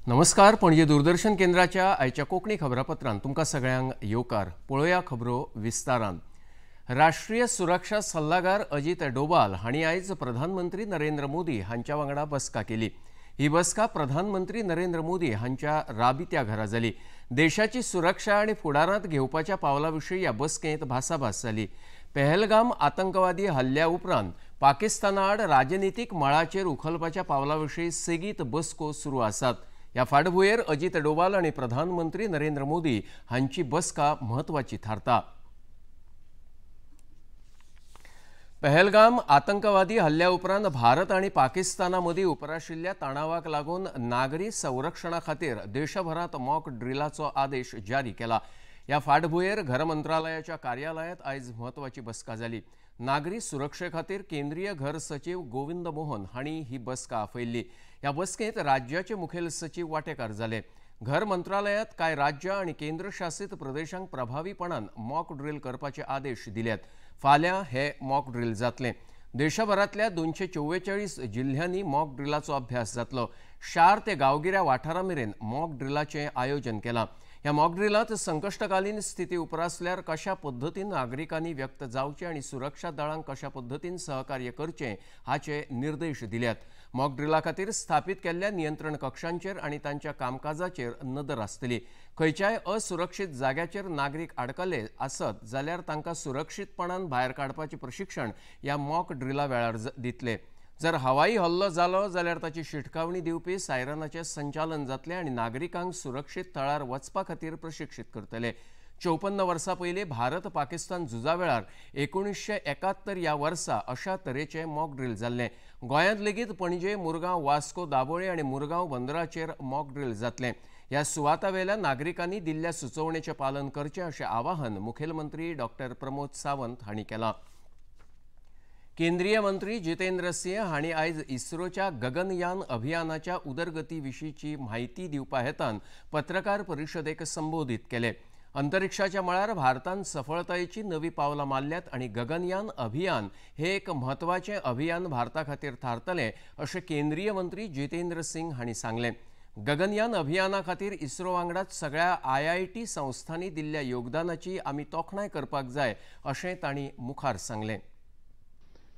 नमस्कार. पणजी दूरदर्शन केंद्राच्या आयच्या कोंकणी खबरापत्रांत तुमकां सगळ्यांक येवकार. पळोवया खबरो विस्तारान. राष्ट्रीय सुरक्षा सल्लागार अजित डोभाल हांणी आयज प्रधानमंत्री नरेंद्र मोदी हांच्या वांगडा बसका केली. ही बसका प्रधानमंत्री नरेंद्र मोदी हांच्या राबित्या घरा जाली. देशाची सुरक्षा आनी फुडारांत घेवपाच्या पावला विशीं ह्या बसकेंत भासाभास जाली. पहलगाम आतंकवादी हल्ल्या उपरांत पाकिस्ताना आड राजनितीक मळाचेर उखलपाच्या पावला विशीं सेगीत बसको सुरू आसात. ह्या फाटभुंयेर अजित डोभाल आनी प्रधानमंत्री नरेंद्र मोदी हांची बसका म्हत्वाची थारता. पहलगाम आतंकवादी हल्ल्या उपरांत भारत आनी पाकिस्ताना मदीं उपराशिल्ल्या तणावाक लागून नागरी संरक्षणा खातीर देशभरांत मॉक ड्रिलाचो आदेश जारी केला. ह्या फाटभुंयेर घर मंत्रालयाच्या कार्यालयांत आयज म्हत्वाची बसका जाली. नागरी सुरक्षे खातीर केंद्रीय घर सचिव गोविंद मोहन हांणी ही बसका आपयल्ली. ह्या बसकेंत राज्याचे मुखेल सचिव वांटेकार जाले. घर मंत्रालयात कांय राज्यां आनी केंद्रशासीत प्रदेशांक प्रभावीपणान मॉक ड्रील करपाचे आदेश दिल्यात. फाल्यां हे मॉक ड्रील जातले. देशभरांतल्या 244 जिल्ह्यांनी मॉक ड्रिलाचो अभ्यास जातलो. शार ते गांवगिऱ्या वाठारां मेरेन मॉक ड्रिलाचें आयोजन केलां. ह्या मॉक ड्रिलांत संकश्टकालीन स्थिती उप्रासल्यार कशा पद्दतीन नागरिकांनी व्यक्त जावचे आनी सुरक्षा दळांक कशा पद्दतीन सहकार्य करचें हाचे निर्देश दिल्यात. मॉक ड्रिला खातीर स्थापीत केल्ल्या नियंत्रण कक्षांचेर आनी तांच्या कामकाजाचेर नदर आसतली. खंयच्याय असुरक्षीत जाग्याचेर नागरीक आडकले आसत जाल्यार तांकां सुरक्षीतपणान भायर काडपाचें प्रशिक्षण ह्या मॉक ड्रिला वेळार दितले. जर हवाई हल्लो जालो जाल्यार ताची शिटकावणी दिवपी सायरनाचें संचालन जातलें आनी नागरिकांक सुरक्षीत थळार वचपा खातीर प्रशिक्षीत करतले. 54 वर्सां पयलीं भारत पाकिस्तान झुजा वेळार 1971 ह्या वर्सा अशा तरेचें मॉक ड्रील जाल्लें. गोंयांत लेगीत पणजे, मुरगांव, वास्को, दाबोळे आनी मुरगांव बंदराचेर मॉक ड्रील जातलें. ह्या सुवातावेल्या नागरिकांनी दिल्ल्या सुचोवणेचें पालन करचें अशें आवाहन मुखेलमंत्री डॉ. प्रमोद सावंत हांणी केलां. केंद्रीय मंत्री जितेंद्र सिंह हांणी आयज इस्रोच्या गगनयान अभियानाच्या उदरगती विशींची म्हायती दिवपा हेतान पत्रकार परिशदेक संबोधीत केले. अंतरिक्षाच्या मळार भारतान सफळतायेची नवी पावलां मारल्यात आनी गगनयान अभियान हे एक म्हत्वाचें अभियान भारता खातीर थारतलें अशें केंद्रीय मंत्री जितेंद्र सिंह हांणी सांगलें. गगनयान अभियाना खातीर इस्रो वांगडाच सगळ्या IIT संस्थांनी दिल्ल्या योगदानाची आमी तोखणाय करपाक जाय अशें तांणी मुखार सांगलें.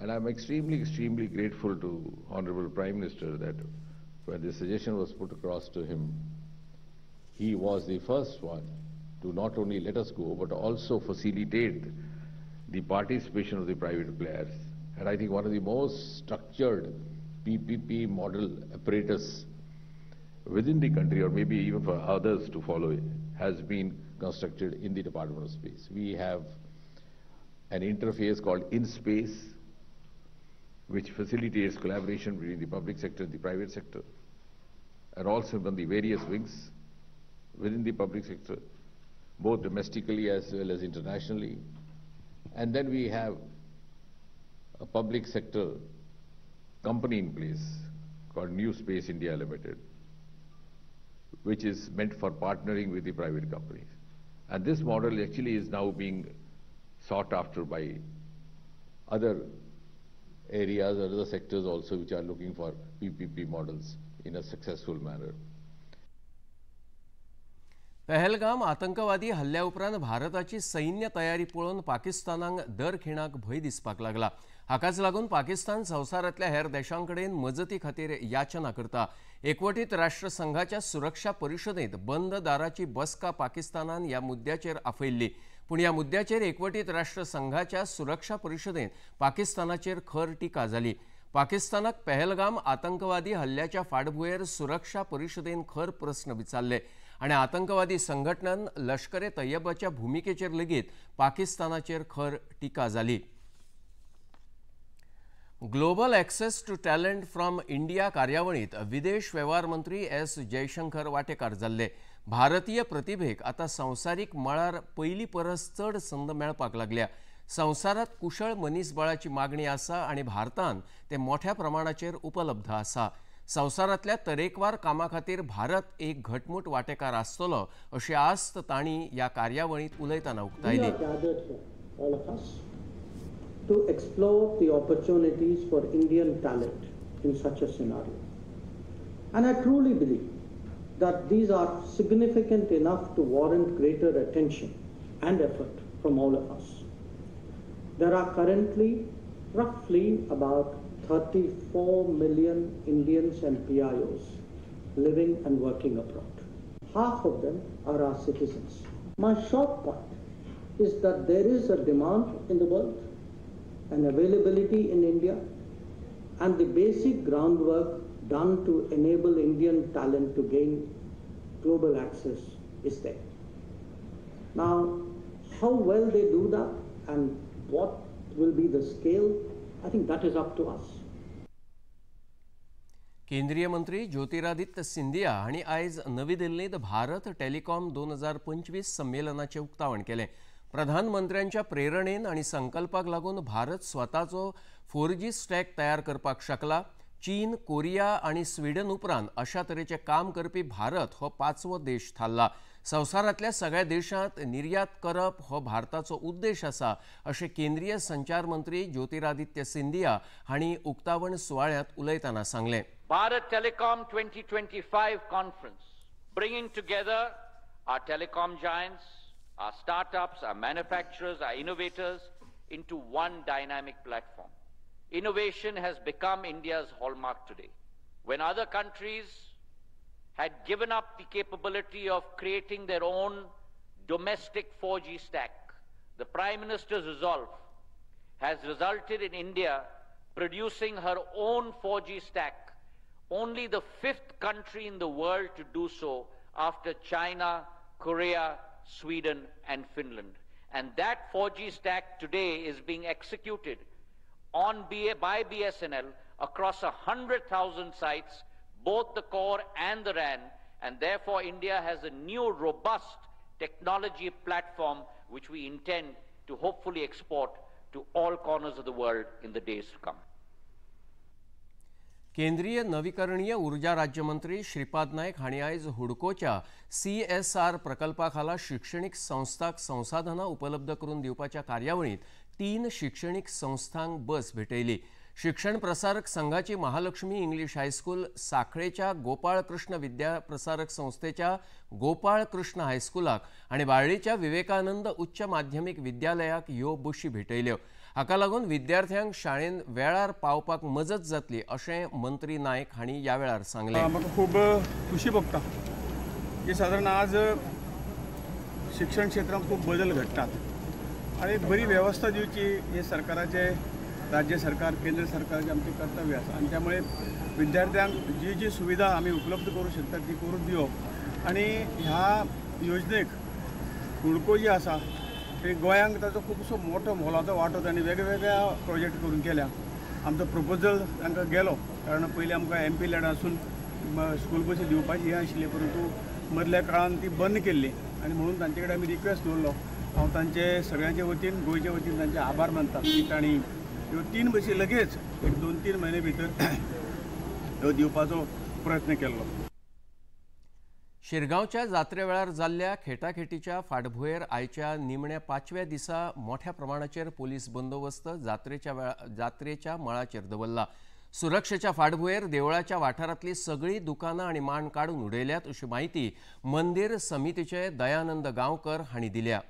And I'm extremely grateful to Honorable Prime Minister that when the suggestion was put across to him, he was the first one to not only let us go, but also facilitate the participation of the private players. And I think one of the most structured PPP model apparatus within the country, or maybe even for others to follow it, has been constructed in the Department of Space. We have an interface called InSpace, which facilitates collaboration between the public sector and the private sector, and also from the various wings within the public sector, both domestically as well as internationally. And then we have a public sector company in place called New Space India Limited, which is meant for partnering with the private companies. And this model actually is now being sought after by other areas or other sectors also which are looking for PPP models in a successful manner. Pahalgam आतंकवादी हल्ल्या उपरांत भारताची सैन्य तयारी पळोवन पाकिस्तानाक दर खिणाक भंय दिसपाक लागला. हाकाच लागून पाकिस्तान संवसारांतल्या हेर देशांकडेन मजती खातीर याचना करता. एकवटीत राष्ट्र संघाच्या सुरक्षा परिशदेंत बंद दाराची बसका पाकिस्तानान ह्या मुद्द्याचेर आपयल्ली. पूण ह्या मुद्द्याचेर एकवटीत राष्ट्र संघाच्या सुरक्षा परिशदेंत पाकिस्तानाचेर खर टिका जाली. पाकिस्तानाक पहलगाम आतंकवादी हल्ल्याच्या फाटभुंयेर सुरक्षा परिशदेन खर प्रस्न विचारले आनी आतंकवादी संघटनान लष्करे तय्यबाच्या भुमिकेचेर लेगीत पाकिस्तानाचेर खर टिका जाली. Global access to talent from India कार्यावळींत विदेश वेव्हार मंत्री S. जयशंकर वांटेकार जाल्ले. भारतीय प्रतिभेक आतां संवसारीक मळार पयलीं परस चड संद मेळपाक लागल्या. संवसारांत कुशळ मनीसबळाची मागणी आसा आनी भारतांत ते मोठ्या प्रमाणाचेर उपलब्ध आसा. संवसारांतल्या तरेकवार कामां खातीर भारत एक घटमूट वांटेकार आसतलो अशी आस्त तांणी ह्या कार्यावळींत उलयतना उक्तायली. To explore the opportunities for Indian talent in such a scenario. And I truly believe that these are significant enough to warrant greater attention and effort from all of us. There are currently roughly about 34 million Indians and PIOs living and working abroad. Half of them are our citizens. My short point is that there is a demand in the world, an availability in India, and the basic groundwork done to enable Indian talent to gain global access is there. Now, how well they do that and what will be the scale, I think that is up to us. केंद्रीय मंत्री ज्योतिरादित्य सिंधिया हांणी आयज नवी दिल्लीत Bharat telecom 2025 संमेलनाचे उक्तावण केले. प्रधानमंत्र्यांच्या प्रेरणेन आणि संकल्पाक लागून भारत स्वताचो 4G स्टॅक तयार करपाक शकला. चीन, कोरिया आणि स्वीडन उपरांत अशा तरेचे काम करपी भारत हो 5वो देश थारला. संवसारांतल्या सगळ्या देशांत निर्यात करप हो भारताचो उद्देश आसा अशें केंद्रीय संचार मंत्री ज्योतिरादित्य सिंधिया हांणी उक्तावण सुवाळ्यांत उलयतना सांगलें. Bharat Telecom 2025 conference, bringing together our telecom giants, our startups, our manufacturers, our innovators into one dynamic platform. Innovation has become India's hallmark today. When other countries had given up the capability of creating their own domestic 4G stack, the Prime Minister's resolve has resulted in India producing her own 4G stack, only the 5th country in the world to do so after China, Korea, Sweden and Finland. And that 4G stack today is being executed by BSNL across 100,000 sites, both the core and the RAN, and therefore India has a new robust technology platform which we intend to hopefully export to all corners of the world in the days to come. केंद्रीय नवीकरणीय ऊर्जा राज्यमंत्री श्रीपाद नायक हांणी आयज हुडकोच्या CSR प्रकल्पा खाला शिक्षणीक संस्थांक संसाधनां उपलब्ध करून दिवपाच्या कार्यावळींत 3 शिक्षणीक संस्थांक बस भेटयली. शिक्षण प्रसारक संघाची महालक्ष्मी इंग्लिश हायस्कूल, साखळेच्या गोपाळ कृष्ण विद्या प्रसारक संस्थेच्या गोपाळ कृष्ण हायस्कूलाक आणि बाळ्ळीच्या विवेकानंद उच्च माध्यमीक विद्यालयाक ह्यो बशी भेटयल्यो. हाका लागून विद्यार्थ्यांक शाळेंत वेळार पावपाक मजत जातली अशें मंत्री नायक हांणी ह्या वेळार सांगलें. म्हाका खूब खुशी भोगता की सादारण आज शिक्षण क्षेत्रांत खूब बदल घडटात आनी एक बरी वेवस्था दिवची हे सरकाराचे, राज्य सरकार, केंद्र सरकारचे आमचे कर्तव्य आसा आनी त्यामुळे विद्यार्थ्यांक जी जी सुविधा आमी उपलब्ध करूं शकतात ती करून दिवप. आनी ह्या योजनेक हुडको जी आसा ते गोंयांक ताचो खुबसो मोठो मोलाचो वांटो तांणी वेगवेगळ्या प्रोजेक्ट करून केल्या. आमचो प्रपोजल तांकां गेलो, कारण पयलीं आमकां MP लॅड आसून स्कूल बसी दिवपाची हें आशिल्ली, परंतु मदल्या काळान ती बंद केल्ली आनी म्हणून तांचे कडेन आमी रिक्वेस्ट दवरलो. हांव तांचे सगळ्यांचे वतीन, गोंयचे वतीन तांचे आभार मानता की तांणी ह्यो 3 बसी लगेच एक 2-3 म्हयने भितर ह्यो दिवपाचो प्रयत्न केल्लो. शिरगांवच्या जात्रे वेळार जाल्ल्या खेटाखेटीच्या फाटभुंयेर आयच्या निमण्या 5व्या दिसा मोठ्या प्रमाणाचेर पोलीस बंदोबस्त जात्रेच्या मळाचेर दवरला. सुरक्षेच्या फाटभुंयेर देवळाच्या वाठारांतली सगळीं दुकानां आनी मांड काडून उडयल्यात अशी माहिती मंदिर समितीचे दयानंद गांवकर हांणी दिल्या.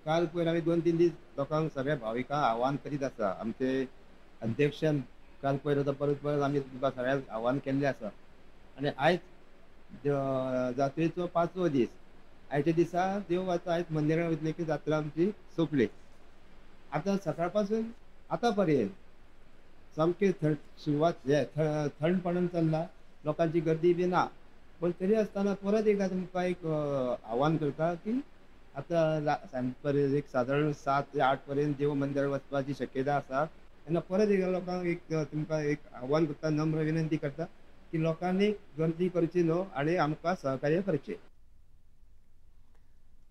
काल पयर आमी 2-3 दीस लोकांक सगळ्या भाविकांक आव्हान करीत आसा. आमचे अध्यक्षान काल पयर परत आमी तुमकां सगळ्यांक आव्हान केल्लें आसा. आनी आयज जात्रेचो 5वो दीस. आयच्या दिसा देव आतां आयज मंदिरांत वयतले की जात्रा आमची सोंपली. आतां सकाळ पासून आतां पर्यंत सामकी सुरवात थंडपणान चल्ला, लोकांची गर्दी बी ना. पण तरी आसतना परत एकदा तुमकां एक आव्हान करता की आतां सांज पर्यंत एक सादारण 7 ते 8 पर्यंत देव मंदिरांत वचपाची शक्यता आसा. तेन्ना परत एकदा लोकांक एक तुमकां एक आव्हान करता, नम्र विनंती करता की लोकांनी गर्दी करची न्हू आनी आमकां सहकार्य करचें.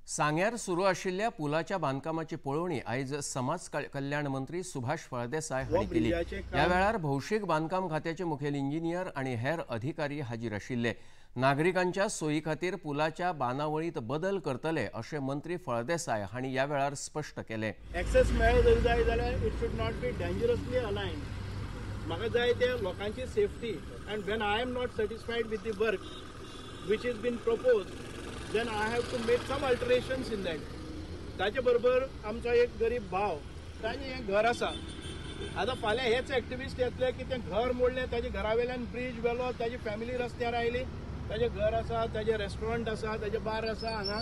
सांग्यार सुरू आशिल्ल्या पुलाच्या बांदकामाची पळोवणी आयज समाज कल्याण मंत्री सुभाष फळदेसाय हांणी केली. ह्या वेळार भौशीक बांदकाम खात्याचे मुखेल इंजिनियर आनी हेर अधिकारी हाजीर आशिल्ले. नागरिकांच्या सोयी खातीर पुलाच्या बांदावळीत बदल करतले अशें मंत्री फळदेसाय हांणी ह्या वेळार स्पश्ट केलें. एक्सेस मेळ्ळो जरी जाय जाल्यार it should not be dangerously alien. म्हाका जाय ते लोकांची safety and when I am not satisfied with the work which has been proposed, then I have to make some alterations in that. ताचे बरोबर आमचो एक गरीब भाव ताजें हें घर आसा. आतां फाल्यां हेच एक्टिविस्ट येतले की तें घर मोडलें, ताजे घरा वयल्यान ब्रिज गेलो, ताजी फॅमिली रस्त्यार आयली, ताजें घर आसा, ताजें रेस्टॉरंट आसा, ताजें बार आसा हांगा,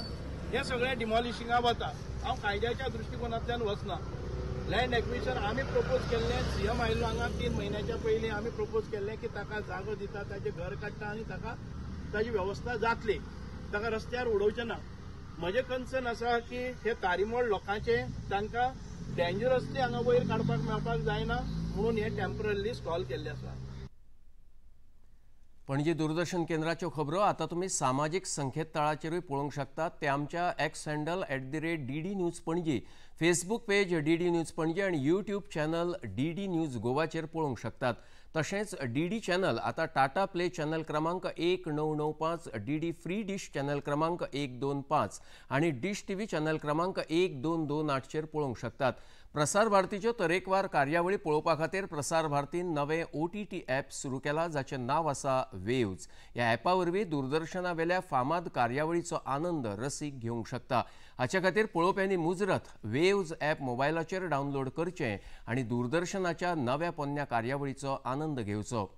हें सगळें डिमॉलिशिंगाक वता. हांव कायद्याच्या दृश्टिकोनांतल्यान वचना. लँड एक्विजिशन आमी प्रपोज केल्लें, सीएम आयिल्लो हांगा 3 म्हयन्याच्या पयलीं आमी प्रपोज केल्लें की ताका जागो दिता, ताजें घर काडटा आनी ताका ताजी वेवस्था जातली, ताका रस्त्यार उडोवचें ना. म्हजें कन्सर्न आसा की हे तारीमोळ लोकांचे तांकां डेंजरसली हांगा वयर काडपाक मेळपाक जायना म्हणून हे टेम्पररी स्टॉल केल्ले आसा. पणजी दूरदर्शन केंद्राच्यो खबरो आतां तुमी सामाजीक संकेतथळाचेरूय पळोवंक शकतात. ते आमच्या x handle @DD news Panaji, Facebook page DD news Panaji आनी यूट्यूब चॅनल DD न्यूज गोवाचेर पळोवंक शकतात. तशेंच DD चॅनल आतां टाटा प्ले चॅनल क्रमांक 1995, DD फ्री डिश चॅनल क्रमांक 125 आनी डिश TV चॅनल क्रमांक 1228 चेर पळोवंक शकतात. प्रसार भारतीच्यो तरेकवार कार्यावळी पळोवपा खातीर प्रसार भारतीन नवें OTT ॲप सुरू केलां जाचें नांव आसा वेव्ज. ह्या ॲपा वरवीं दूरदर्शना वेल्या फामाद कार्यावळीचो आनंद रसीक घेवंक शकता. हाचे खातीर पळोवप्यांनी मुजरत वेव्ज ॲप मोबायलाचेर डावनलोड करचें आनी दूरदर्शनाच्या नव्या पोन्न्या कार्यावळीचो आनंद घेवचो.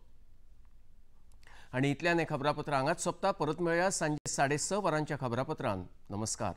आनी इतल्यान हें खबरापत्र हांगाच सोंपता. परत मेळुया सांजे 6:30 वरांच्या खबरापत्रांत. नमस्कार.